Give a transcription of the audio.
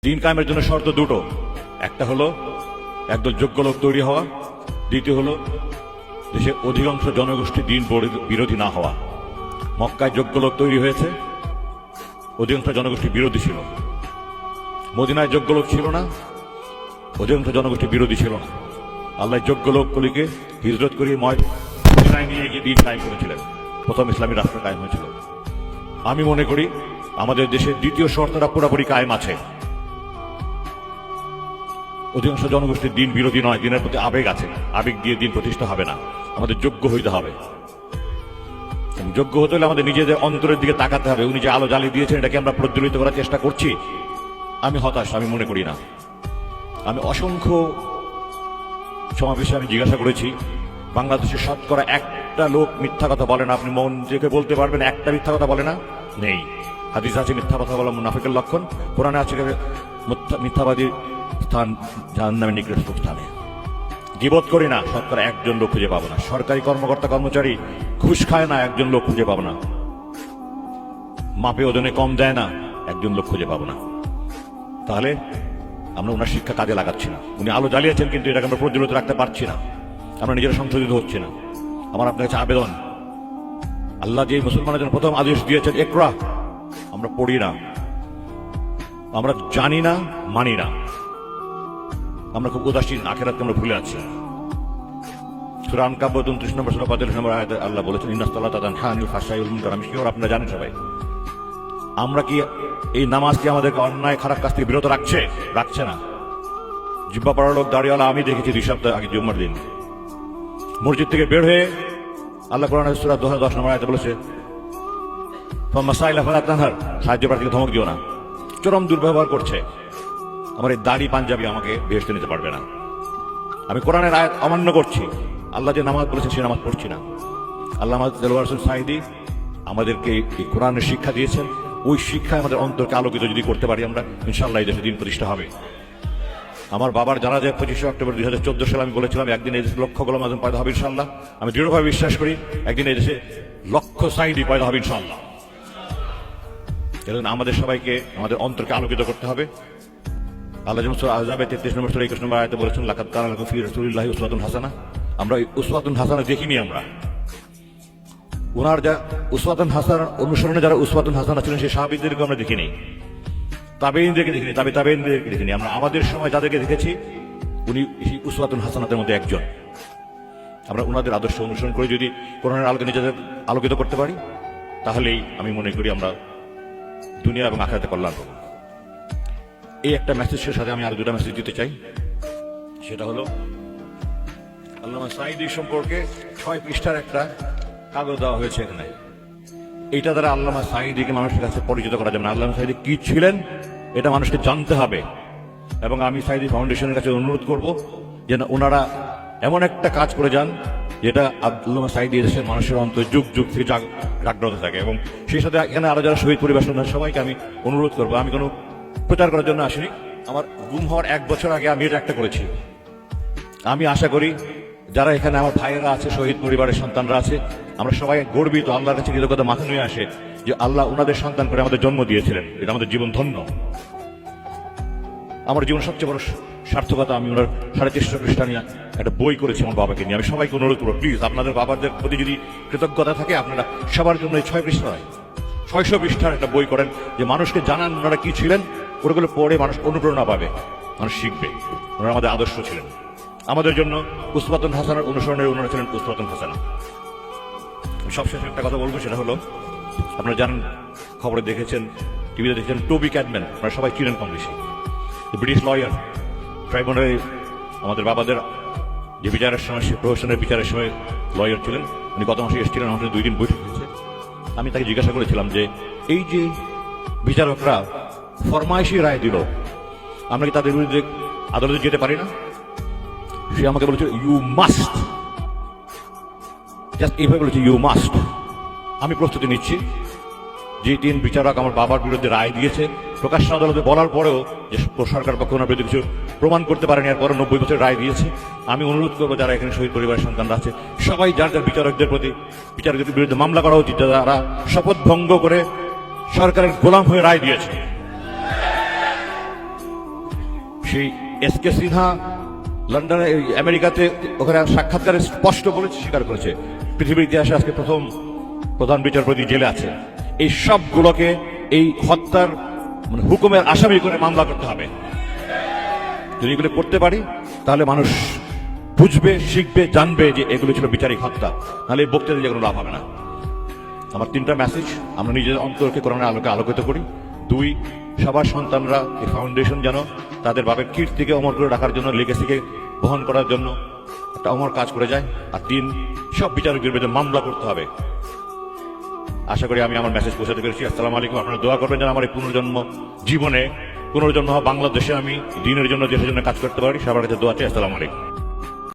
দিন কায়েমের জন্য শর্ত দুটো, একটা হলো একদল যোগ্য লোক তৈরি হওয়া, দ্বিতীয় হলো দেশে অধিকাংশ জনগোষ্ঠী দিন বিরোধী না হওয়া। মক্কায় যোগ্য লোক তৈরি হয়েছে, অধিকাংশ জনগোষ্ঠী বিরোধী ছিল। মদিনায় যোগ্য লোক ছিল না, অধিকাংশ জনগোষ্ঠী বিরোধী ছিল না। আল্লাহ যোগ্য লোকগুলিকে হিজরত করিয়ে মদিনায় নিয়ে গিয়ে দিন কায়েম করেছিলেন, প্রথম ইসলামী রাষ্ট্র কায়েম হয়েছিল। আমি মনে করি আমাদের দেশের দ্বিতীয় শর্তটা পুরোপুরি কায়েম আছে। অধিকাংশ জনগোষ্ঠীর দিন বিরোধী নয়, দিনের প্রতি আবেগ আছে, আবেগ দিয়ে দিন প্রতিষ্ঠা হবে না। আমাদের যোগ্য হইতে হবে। যোগ্য হতে হলে আমাদের নিজেদের অন্তরের দিকে তাকাতে হবে। উনি যে আলো জ্বালিয়ে দিয়েছেন এটাকে আমরা প্রজ্বলিত করার চেষ্টা করছি। আমি হতাশ, আমি মনে করি না। আমি অসংখ্য সমাবেশে আমি জিজ্ঞাসা করেছি, বাংলাদেশের শতকরা একটা লোক মিথ্যা কথা বলে না। আপনি মন থেকে বলতে পারবেন একটা মিথ্যা কথা বলে না? নেই। হাদিস আছে মিথ্যা কথা বলা মুনাফিকের লক্ষণ, কোরআনে আছে মিথ্যাবাদীর স্থান জাহান্নামের নিকৃষ্ট স্থানে। গীবত করি না, শতকরা একজন লোক খুঁজে পাবো না। সরকারি কর্মকর্তা কর্মচারী ঘুষ খায় না, একজন লোক খুঁজে পাবো না। মাপে ওজনে কম দেয় না, একজন লোক খুঁজে পাবো না। তাহলে আমরা ওনার শিক্ষা কাজে লাগাচ্ছি না। উনি আলো জ্বালিয়েছেন, কিন্তু এটাকে আমরা প্রজ্বলিত রাখতে পারছি না। আমরা নিজেরা সংশোধিত হচ্ছি না। আমার আপনার কাছে আবেদন, আল্লাহ যে মুসলমানের জন্য প্রথম আদেশ দিয়েছেন ইকরা, আমরা পড়ি না, আমরা জানি না, মানি না। আমরা খুব উদাসীন, আখিরাতকে আমরা ভুলে আছি। সূরা আনকাবুত 29 নম্বর সূরা 45 নম্বর আয়াতে আল্লাহ বলেছেন ইন্নাস-সালাতা তানহা আনিল ফাহশাই ওয়াল মুনকার। আমি শিওর আপনারা জানেন সবাই। আমরা কি এই নামাজ কি আমাদেরকে অন্যায় খারাপ কাজ থেকে বিরত রাখছে? রাখছে না। জিব্বা পড়া লোক দাড়িওয়ালা আমি দেখেছি 2 সপ্তাহ আগে জুম্মার দিন মসজিদ থেকে বের হয়ে আল্লাহ কোরআনের সূরা 10 নম্বর আয়াতে বলেছে ফামাসাইলা ফালা তানহার, সাহায্য প্রার্থীকে ধমক দিও না। চরম দুর্ব্যবহার করছে। আমার এই দাড়ি পাঞ্জাবি আমাকে বেহেশতে নিতে পারবে না। আমি কোরআনের আয়াত অমান্য করছি। আল্লাহ যে নামাজ বলেছে সে নামাজ পড়ছি না। আল্লামা দেলোয়ার হোসেন সাঈদী আমাদেরকে এই কোরআনের শিক্ষা দিয়েছেন। ওই শিক্ষায় আমাদের অন্তরকে আলোকিত যদি করতে পারি আমরা, ইনশাআল্লাহ এই দেশে দিন প্রতিষ্ঠা হবে। আমার বাবার জানা যায় 25 অক্টোবর 2014 সালে আমি বলেছিলাম একদিন এই দেশে লক্ষ গোলাম আযম পয়দা হবে ইনশাআল্লাহ। আমি দৃঢ়ভাবে বিশ্বাস করি একদিন এই দেশে লক্ষ সাঈদী পয়দা হবে ইনশাআল্লাহ। এজন্য আমাদের সবাইকে আমাদের অন্তরকে আলোকিত করতে হবে। আল্লাহ যেমন সূরা আহজাবে 33 নম্বর সূরা 21 নম্বর আয়াতে বলেছেন লাকাদ কানা লাকুম ফি রাসূলিল্লাহি উসওয়াতুন হাসানাহ। আমরা এই উসওয়াতুন হাসানাহ দেখিনি। আমরা ওনার যা উসওয়াতুন হাসানাহ অনুসরণে যারা উসওয়াতুন হাসানাহ ছিলেন সেই সাহাবীদেরকে আমরা দেখিনি, তাবেঈনদেরকে দেখিনি, তাবেঈনদেরকে দেখিনি। আমরা আমাদের সময় যাদেরকে দেখেছি উনি উসওয়াতুন হাসানাতের মধ্যে একজন। আমরা ওনাদের আদর্শ অনুসরণ করে যদি কোরআনের আলোকে নিজেদের আলোকিত করতে পারি, তাহলেই আমি মনে করি আমরা দুনিয়া এবং আখিরাতে কল্যাণ পাবো। এই একটা মেসেজের সাথে আমি আরো 2টা মেসেজ দিতে চাই। সেটা হলো আল্লামা সাঈদী সম্পর্কে 6 পৃষ্ঠার একটা কাগজ দেওয়া হয়েছে এখানে। এইটা দ্বারা আল্লামা সাঈদীকে মানুষের কাছে পরিচিত করা যাবে না। আল্লামা সাঈদী কি ছিলেন এটা মানুষকে জানতে হবে। এবং আমি সাঈদী ফাউন্ডেশনের কাছে অনুরোধ করব যেন ওনারা এমন একটা কাজ করে যান যেটা আল্লামা সাঈদী দেশের মানুষের অন্তর যুগ যুগ থেকে জাগ্রত থাকে। এবং সেই সাথে এখানে আরো যারা শহীদ পরিবার সবাইকে আমি অনুরোধ করবো, আমি কোনো প্রচার করার জন্য আসিনি। আমার গুম হওয়ার 1 বছর আগে আমি এটা একটা করেছি। আমি আশা করি যারা এখানে আমার ভাইয়েরা আছে, শহীদ পরিবারের সন্তানরা আছে, আমরা সবাই গর্বিত, আল্লাহর কাছে কৃতজ্ঞতা মাথা নিয়ে আসে যে আল্লাহ ওনাদের সন্তান করে আমাদের জন্ম দিয়েছিলেন। এটা আমাদের জীবন ধন্য। আমার জীবন সবচেয়ে বড় সার্থকতা, আমি ওনার 350 পৃষ্ঠা নিয়ে একটা বই করেছি আমার বাবাকে নিয়ে। আমি সবাইকে অনুরোধ করবো প্লিজ আপনাদের বাবাদের প্রতি যদি কৃতজ্ঞতা থাকে আপনারা সবার জন্য এই 6 পৃষ্ঠা নয় 600 পৃষ্ঠার একটা বই করেন, যে মানুষকে জানান ওনারা কি ছিলেন। ওগুলো পড়ে মানুষ অনুপ্রেরণা পাবে, মানুষ শিখবে। ওনারা আমাদের আদর্শ ছিলেন। আমাদের জন্য উসওয়াতুন হাসানার অনুসরণের ওনারা ছিলেন উসওয়াতুন হাসানা। সবশেষে একটা কথা বলবো, সেটা হলো আপনারা জানেন, খবরে দেখেছেন, টিভিতে দেখেছেন, টবি ক্যাডম্যান আপনারা সবাই চিনেন কম বেশি। ব্রিটিশ লয়ার, ট্রাইব্যুনালে আমাদের বাবাদের যে বিচারের সময়, প্রহসনের বিচারের সময় লয়ার ছিলেন। উনি গত মাসে এসেছিলেন, আমাদের 2 দিন বৈঠক হয়েছে। আমি তাকে জিজ্ঞাসা করেছিলাম যে এই যে বিচারকরা ফরমাইশি রায় দিল, আমরা কি তাদের বিরুদ্ধে আদালতে যেতে পারি না? সে আমাকে বলেছে ইউ মাস্ট, জাস্ট এইভাবে বলেছে ইউ মাস্ট। আমি প্রস্তুতি নিচ্ছি। যে 3 বিচারক আমার বাবার বিরুদ্ধে রায় দিয়েছে, প্রকাশ্য আদালতে বলার পরেও যে সরকার পক্ষ ওনার বিরুদ্ধে কিছু প্রমাণ করতে পারেনি, এরপরে 90 বছর রায় দিয়েছে। আমি অনুরোধ করবো যারা এখানে শহীদ পরিবারের সন্তানরা আছে সবাই যার যার বিচারকদের বিরুদ্ধে মামলা করা উচিত, যারা শপথ ভঙ্গ করে সরকারের গোলাম হয়ে রায় দিয়েছে। সেই এসকে সিনহা লন্ডনে আমেরিকাতে ওখানে সাক্ষাৎকারে স্পষ্ট বলেছে, স্বীকার করেছে পৃথিবীর ইতিহাসে আজকে প্রথম প্রধান বিচারপতি জেলে আছে। এই সবগুলোকে এই হত্যার মানে হুকুমের আসামি করে মামলা করতে হবে। যদি এগুলো করতে পারি তাহলে মানুষ বুঝবে, শিখবে, জানবে যে এগুলো ছিল বিচারিক হত্যা। নাহলে এই বক্তৃতা দিয়ে কোনো লাভ হবে না। আমার 3টা মেসেজ: আমরা নিজেদের অন্তরকে কোরআনের আলোকে আলোকিত করি। 2, সবার সন্তানরা এই ফাউন্ডেশন যেন তাদের বাপের কীর্তিকে অমর করে রাখার জন্য, লেগেসিকে বহন করার জন্য একটা অমর কাজ করে যায়। আর 3, সব বিচারকদের বিরুদ্ধে মামলা করতে হবে। আশা করি আমি আমার মেসেজ পৌঁছাতে পেরেছি। আসসালামু আলাইকুম। আপনারা দোয়া করবেন যেন আমার এই পুনর্জন্ম জীবনে, পুনর্জন্ম বাংলাদেশে আমি দিনের জন্য, দেশের জন্য কাজ করতে পারি। সবার কাছে দোয়া চাই। আসসালামু আলাইকুম।